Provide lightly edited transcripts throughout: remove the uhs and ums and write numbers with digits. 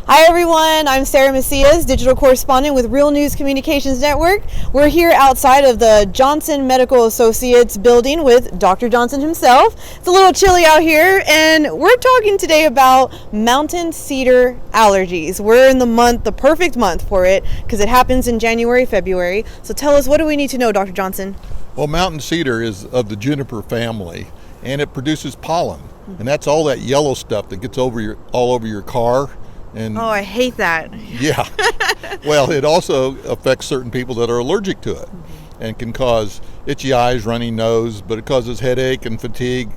Hi everyone, I'm Sarah Macias, Digital Correspondent with Real News Communications Network. We're here outside of the Johnson Medical Associates building with Dr. Johnson himself. It's a little chilly out here, and we're talking today about Mountain Cedar allergies. We're in the perfect month for it, because it happens in January, February. So tell us, what do we need to know, Dr. Johnson? Well, Mountain Cedar is of the juniper family, and it produces pollen. And that's all that yellow stuff that gets all over your car. And oh, I hate that. Yeah. Well, it also affects certain people that are allergic to it and can cause itchy eyes, runny nose, but it causes headache and fatigue.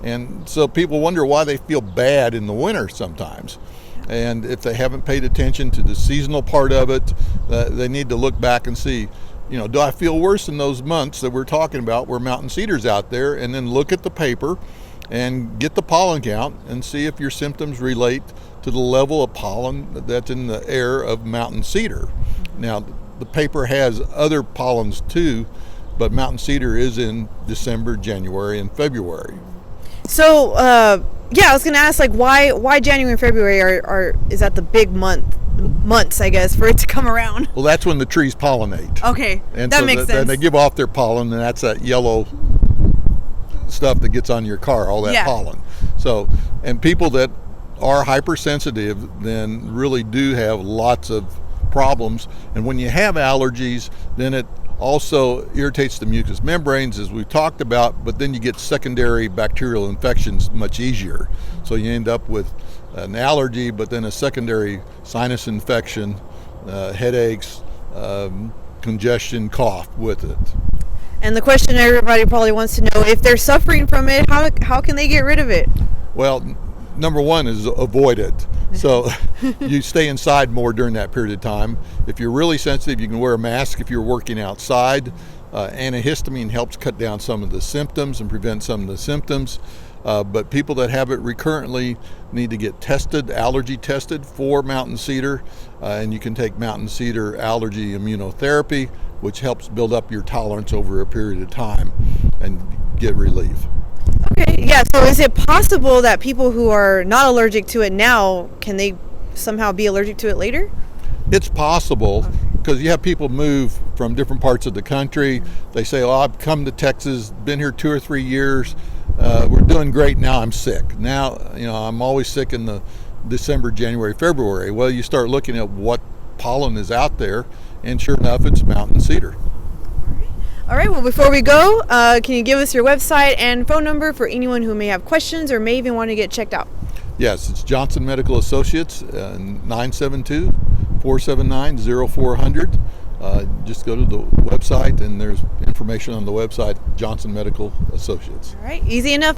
And so people wonder why they feel bad in the winter sometimes. And if they haven't paid attention to the seasonal part of it, they need to look back and see, do I feel worse in those months that we're talking about where Mountain Cedar's out there, and then look at the paper and get the pollen count and see if your symptoms relate to the level of pollen that's in the air of Mountain Cedar. Now, the paper has other pollens too, but Mountain Cedar is in December, January, and February. So, I was going to ask, why January and February is that the big months, I guess, for it to come around? Well, that's when the trees pollinate. Okay, and that so makes sense. And they give off their pollen, and that's that yellow stuff that gets on your car, all that pollen. So, and people that are hypersensitive then really do have lots of problems. And when you have allergies, then it also irritates the mucous membranes, as we've talked about, but then you get secondary bacterial infections much easier. So you end up with an allergy, but then a secondary sinus infection, headaches, congestion, cough with it. And the question everybody probably wants to know, if they're suffering from it, how can they get rid of it? Well, number one is avoid it. So you stay inside more during that period of time. If you're really sensitive, you can wear a mask if you're working outside. Antihistamine helps cut down some of the symptoms and prevent some of the symptoms. But people that have it recurrently need to get tested, allergy tested for Mountain Cedar. And you can take Mountain Cedar allergy immunotherapy, which helps build up your tolerance over a period of time and get relief. Okay, yeah, so is it possible that people who are not allergic to it now, can they somehow be allergic to it later? It's possible, because you have people move from different parts of the country. They say, I've come to Texas, been here 2 or 3 years, we're doing great, now I'm sick. Now, I'm always sick in the December, January, February. Well, you start looking at what pollen is out there, and sure enough, it's Mountain Cedar. All right, well, before we go, can you give us your website and phone number for anyone who may have questions or may even want to get checked out? Yes, it's Johnson Medical Associates, 972-479-0400. Just go to the website, and there's information on the website, Johnson Medical Associates. All right, easy enough.